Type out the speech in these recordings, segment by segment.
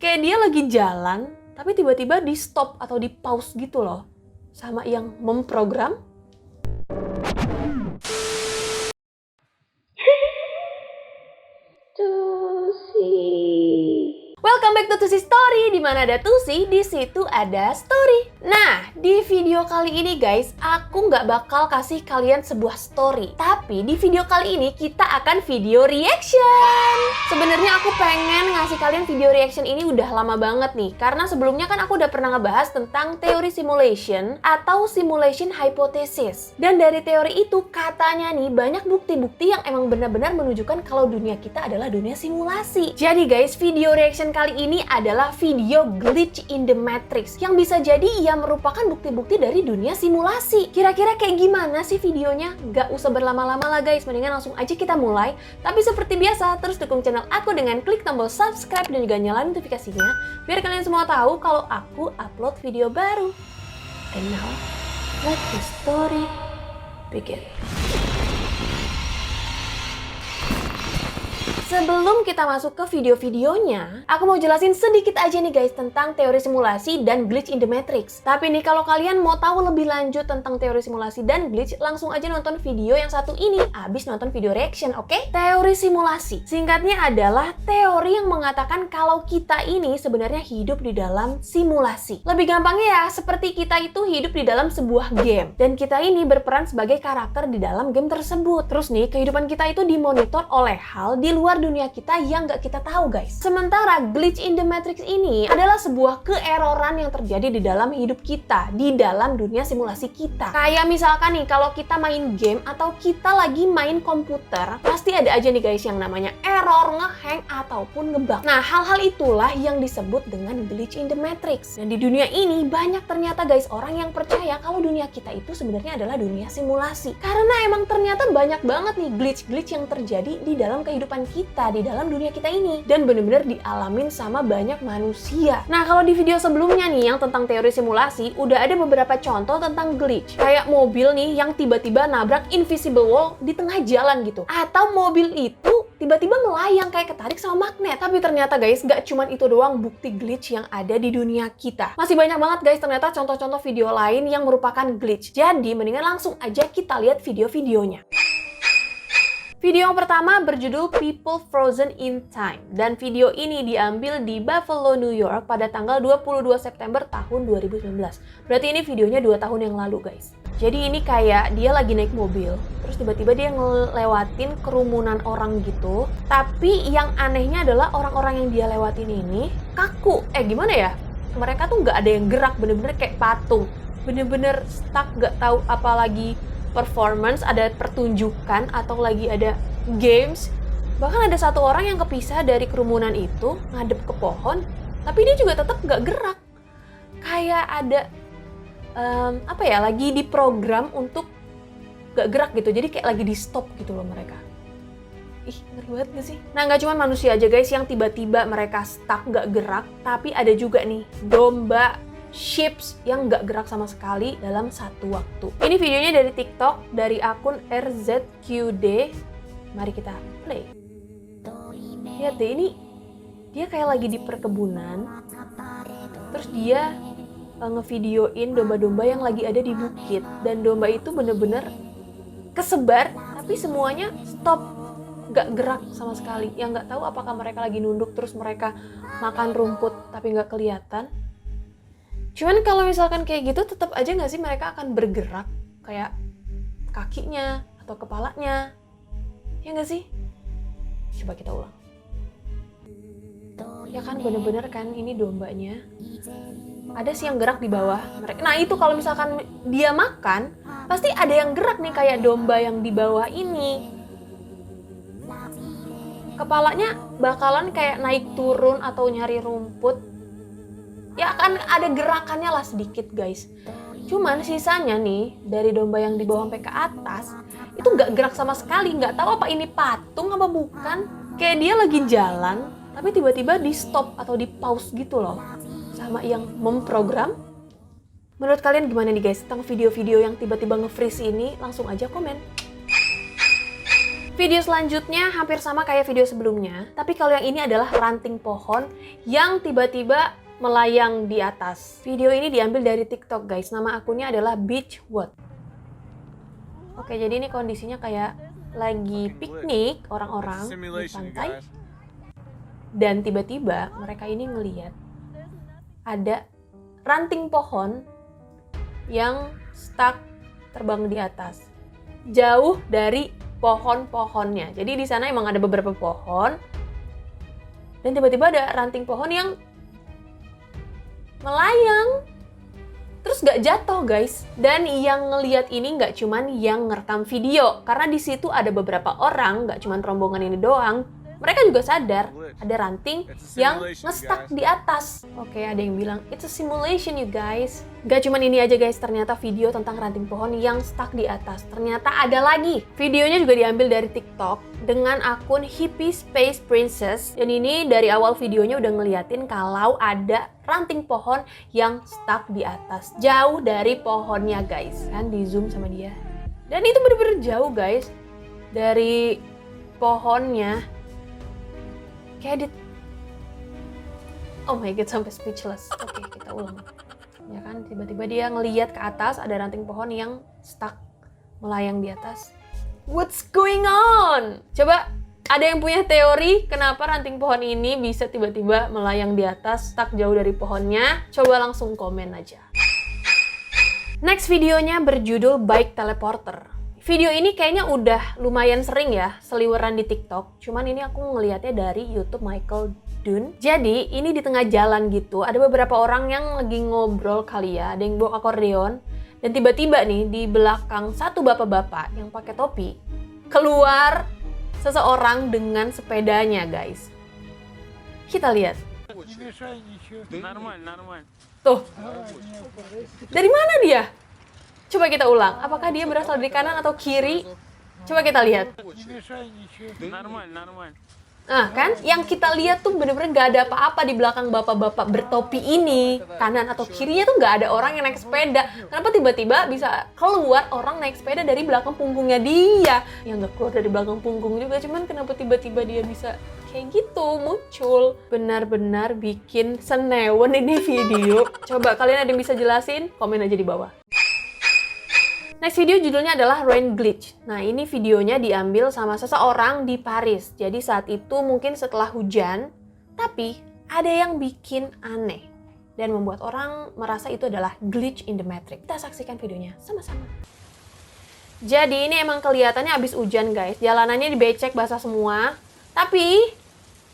Kayak dia lagi jalan, tapi tiba-tiba di stop atau di pause gitu loh. Sama yang memprogram. Welcome back to Tusi Story, di mana ada Tusi, di situ ada story. Nah, di video kali ini guys, aku nggak bakal kasih kalian sebuah story. Tapi di video kali ini kita akan video reaction. Sebenarnya aku pengen ngasih kalian video reaction ini udah lama banget nih. Karena sebelumnya kan aku udah pernah ngebahas tentang teori simulation atau simulation hypothesis. Dan dari teori itu katanya nih banyak bukti-bukti yang emang benar-benar menunjukkan kalau dunia kita adalah dunia simulasi. Jadi guys, video reaction kali ini adalah video glitch in the matrix yang bisa jadi ia merupakan bukti-bukti dari dunia simulasi. Kira-kira kayak gimana sih videonya? Gak usah berlama-lama lah guys, mendingan langsung aja kita mulai. Tapi seperti biasa, terus dukung channel aku dengan klik tombol subscribe dan juga nyalain notifikasinya biar kalian semua tahu kalau aku upload video baru. And now, let the story begin. Sebelum kita masuk ke video-videonya, aku mau jelasin sedikit aja nih guys tentang teori simulasi dan glitch in the matrix. Tapi nih kalau kalian mau tahu lebih lanjut tentang teori simulasi dan glitch, langsung aja nonton video yang satu ini abis nonton video reaction, oke? Teori simulasi singkatnya adalah teori yang mengatakan kalau kita ini sebenarnya hidup di dalam simulasi. Lebih gampangnya ya, seperti kita itu hidup di dalam sebuah game dan kita ini berperan sebagai karakter di dalam game tersebut. Terus nih, kehidupan kita itu dimonitor oleh hal di luar dunia kita yang nggak kita tahu guys. Sementara glitch in the matrix ini adalah sebuah keeroran yang terjadi di dalam hidup kita, di dalam dunia simulasi kita. Kayak misalkan nih, kalau kita main game atau kita lagi main komputer, pasti ada aja nih guys yang namanya error, ngehang, ataupun ngebug. Nah, hal-hal itulah yang disebut dengan glitch in the matrix. Dan di dunia ini banyak ternyata guys orang yang percaya kalau dunia kita itu sebenarnya adalah dunia simulasi. Karena emang ternyata banyak banget nih glitch-glitch yang terjadi di dalam kehidupan kita, di dalam dunia kita ini, dan bener-bener dialamin sama banyak manusia. Nah, kalau di video sebelumnya nih yang tentang teori simulasi udah ada beberapa contoh tentang glitch, kayak mobil nih yang tiba-tiba nabrak invisible wall di tengah jalan gitu, atau mobil itu tiba-tiba melayang kayak ketarik sama magnet. Tapi ternyata guys, nggak cuman itu doang bukti glitch yang ada di dunia kita. Masih banyak banget guys ternyata contoh-contoh video lain yang merupakan glitch. Jadi mendingan langsung aja kita lihat video-videonya. Video yang pertama berjudul People Frozen in Time, dan video ini diambil di Buffalo, New York pada tanggal 22 September tahun 2019. Berarti ini videonya 2 tahun yang lalu guys. Jadi ini kayak dia lagi naik mobil, terus tiba-tiba dia ngelewatin kerumunan orang gitu. Tapi yang anehnya adalah orang-orang yang dia lewatin ini kaku. Gimana ya? Mereka tuh nggak ada yang gerak, bener-bener kayak patung. Bener-bener stuck, nggak tahu apa lagi performance, ada pertunjukan, atau lagi ada games. Bahkan ada satu orang yang kepisah dari kerumunan itu, ngadep ke pohon, tapi dia juga tetap nggak gerak. Kayak ada, lagi diprogram untuk nggak gerak gitu, jadi kayak lagi di stop gitu loh mereka. Ih, ngeri banget gak sih? Nah, nggak cuma manusia aja guys yang tiba-tiba mereka stuck nggak gerak, tapi ada juga nih domba, ships yang nggak gerak sama sekali dalam satu waktu. Ini videonya dari TikTok, dari akun RZQD. Mari kita play. Lihat deh, ini dia kayak lagi di perkebunan. Terus dia ngevideoin domba-domba yang lagi ada di bukit. Dan domba itu bener-bener kesebar, tapi semuanya stop. Nggak gerak sama sekali. Yang nggak tahu apakah mereka lagi nunduk, terus mereka makan rumput tapi nggak kelihatan. Cuman kalau misalkan kayak gitu, tetap aja nggak sih mereka akan bergerak kayak kakinya atau kepalanya, ya nggak sih? Coba kita ulang. Ya kan, bener-bener kan ini dombanya. Ada sih yang gerak di bawah mereka. Nah itu kalau misalkan dia makan, pasti ada yang gerak nih kayak domba yang di bawah ini. Kepalanya bakalan kayak naik turun atau nyari rumput. Ya akan ada gerakannya lah sedikit guys. Cuman sisanya nih, dari domba yang di bawah sampai ke atas, itu nggak gerak sama sekali. Nggak tahu apa ini patung apa bukan. Kayak dia lagi jalan, tapi tiba-tiba di stop atau di pause gitu loh. Sama yang memprogram. Menurut kalian gimana nih guys tentang video-video yang tiba-tiba nge-freeze ini? Langsung aja komen. Video selanjutnya hampir sama kayak video sebelumnya, tapi kalau yang ini adalah ranting pohon yang tiba-tiba melayang di atas. Video ini diambil dari TikTok guys, nama akunnya adalah Beachwood. Oke, jadi ini kondisinya kayak lagi piknik orang-orang di pantai. Dan tiba-tiba mereka ini ngeliat ada ranting pohon yang stuck terbang di atas. Jauh dari pohon-pohonnya. Jadi di sana emang ada beberapa pohon. Dan tiba-tiba ada ranting pohon yang melayang. Terus gak jatuh guys. Dan yang ngeliat ini gak cuman yang ngerekam video. Karena di situ ada beberapa orang, gak cuman rombongan ini doang. Mereka juga sadar ada ranting yang nge-stuck di atas. Oke, ada yang bilang, it's a simulation you guys. Gak cuman ini aja guys, ternyata video tentang ranting pohon yang stuck di atas. Ternyata ada lagi. Videonya juga diambil dari TikTok dengan akun Hippie Space Princess. Dan ini dari awal videonya udah ngeliatin kalau ada ranting pohon yang stuck di atas. Jauh dari pohonnya guys. Kan di zoom sama dia. Dan itu bener-bener jauh guys. Dari pohonnya. Oh my god, sampai speechless. Oke, kita ulang. Ya kan, tiba-tiba dia ngeliat ke atas ada ranting pohon yang stuck melayang di atas. What's going on? Coba ada yang punya teori kenapa ranting pohon ini bisa tiba-tiba melayang di atas, stuck jauh dari pohonnya? Coba langsung komen aja. Next videonya berjudul Bike Teleporter. Video ini kayaknya udah lumayan sering ya seliweran di TikTok. Cuman ini aku ngelihatnya dari YouTube Michael Dunn. Jadi ini di tengah jalan gitu, ada beberapa orang yang lagi ngobrol kali ya, ada yang bawa akordeon. Dan tiba-tiba nih di belakang satu bapak-bapak yang pakai topi, keluar seseorang dengan sepedanya guys. Kita lihat. Tuh. Dari mana dia? Coba kita ulang. Apakah dia berasal dari kanan atau kiri? Coba kita lihat. Nah kan, yang kita lihat tuh bener-bener gak ada apa-apa di belakang bapak-bapak bertopi ini. Kanan atau kirinya tuh gak ada orang yang naik sepeda. Kenapa tiba-tiba bisa keluar orang naik sepeda dari belakang punggungnya dia? Yang gak keluar dari belakang punggung juga, cuman kenapa tiba-tiba dia bisa kayak gitu muncul? Benar-benar bikin senewen ini video. Coba kalian ada yang bisa jelasin? Komen aja di bawah. Next video judulnya adalah Rain Glitch. Nah ini videonya diambil sama seseorang di Paris. Jadi saat itu mungkin setelah hujan, tapi ada yang bikin aneh. Dan membuat orang merasa itu adalah glitch in the matrix. Kita saksikan videonya sama-sama. Jadi ini emang kelihatannya abis hujan guys. Jalanannya dibecek basah semua. Tapi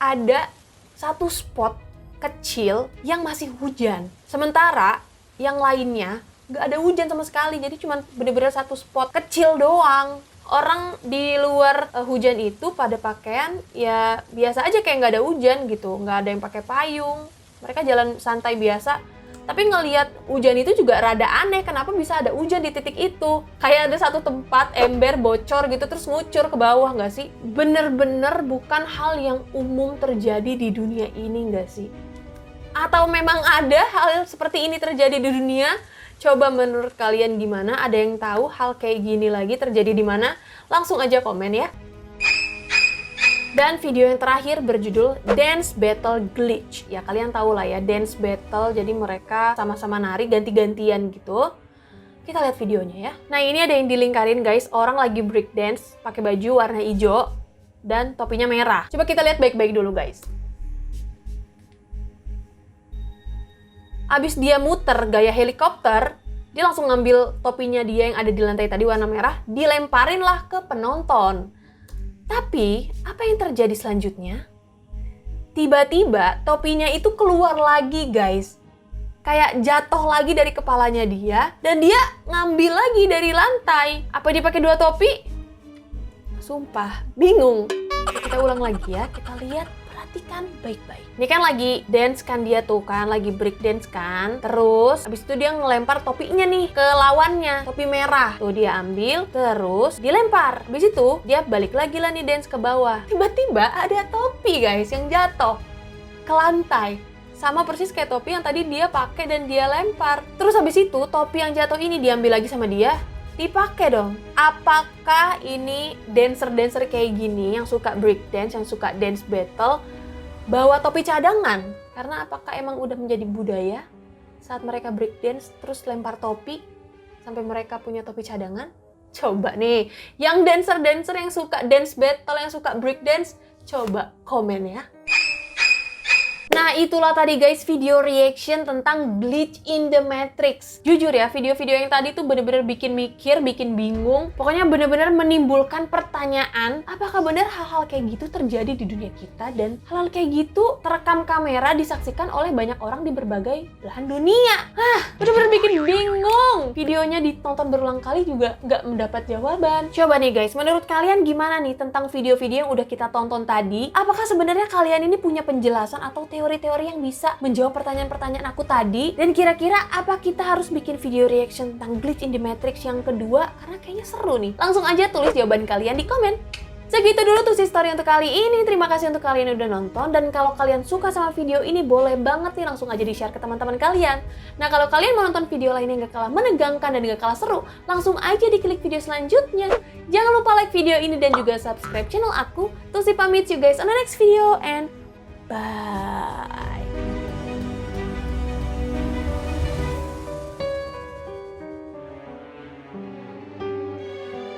ada satu spot kecil yang masih hujan. Sementara yang lainnya nggak ada hujan sama sekali, jadi cuma bener-bener satu spot kecil doang. Orang di luar hujan itu pada pakaian ya biasa aja kayak nggak ada hujan gitu, nggak ada yang pakai payung. Mereka jalan santai biasa. Tapi ngelihat hujan itu juga rada aneh, kenapa bisa ada hujan di titik itu? Kayak ada satu tempat ember bocor gitu terus ngucur ke bawah nggak sih? Bener-bener bukan hal yang umum terjadi di dunia ini nggak sih? Atau memang ada hal seperti ini terjadi di dunia? Coba menurut kalian gimana? Ada yang tahu hal kayak gini lagi terjadi di mana? Langsung aja komen ya. Dan video yang terakhir berjudul Dance Battle Glitch. Ya kalian tahu lah ya, dance battle, jadi mereka sama-sama nari ganti-gantian gitu. Kita lihat videonya ya. Nah ini ada yang dilingkarin guys, orang lagi break dance pakai baju warna hijau dan topinya merah. Coba kita lihat baik-baik dulu guys. Abis dia muter gaya helikopter, dia langsung ngambil topinya dia yang ada di lantai tadi warna merah, dilemparin lah ke penonton. Tapi, apa yang terjadi selanjutnya? Tiba-tiba topinya itu keluar lagi guys. Kayak jatuh lagi dari kepalanya dia, dan dia ngambil lagi dari lantai. Apa dia pakai dua topi? Sumpah, bingung. Kita ulang lagi ya, kita lihat. Perhatikan baik-baik. Ini kan lagi dance kan dia tuh kan, lagi break dance kan. Terus abis itu dia ngelempar topinya nih ke lawannya, topi merah. Tuh dia ambil, terus dilempar. Abis itu dia balik lagi lah nih dance ke bawah. Tiba-tiba ada topi guys yang jatuh ke lantai. Sama persis kayak topi yang tadi dia pakai dan dia lempar. Terus abis itu topi yang jatuh ini diambil lagi sama dia, dipakai dong. Apakah ini dancer-dancer kayak gini yang suka breakdance, yang suka dance battle, bawa topi cadangan? Karena apakah emang udah menjadi budaya saat mereka breakdance terus lempar topi sampai mereka punya topi cadangan? Coba nih, yang dancer-dancer yang suka dance battle, yang suka breakdance, coba komen ya. Nah, itulah tadi guys video reaction tentang Glitch in the Matrix. Jujur ya, video-video yang tadi tuh bener-bener bikin mikir, bikin bingung. Pokoknya bener-bener menimbulkan pertanyaan, apakah bener hal-hal kayak gitu terjadi di dunia kita? Dan hal-hal kayak gitu terekam kamera, disaksikan oleh banyak orang di berbagai belahan dunia. Bener-bener bikin bingung. Videonya ditonton berulang kali juga nggak mendapat jawaban. Coba nih guys, menurut kalian gimana nih tentang video-video yang udah kita tonton tadi? Apakah sebenarnya kalian ini punya penjelasan atau teori-teori yang bisa menjawab pertanyaan-pertanyaan aku tadi? Dan kira-kira apa kita harus bikin video reaction tentang Glitch in the Matrix yang kedua? Karena kayaknya seru nih. Langsung aja tulis jawaban kalian di komen. Segitu dulu tuh si story untuk kali ini. Terima kasih untuk kalian yang udah nonton. Dan kalau kalian suka sama video ini, boleh banget nih langsung aja di-share ke teman-teman kalian. Nah, kalau kalian mau nonton video lain yang gak kalah menegangkan dan gak kalah seru, langsung aja diklik video selanjutnya. Jangan lupa like video ini dan juga subscribe channel aku. Tuh si pamit you guys on the next video and bye.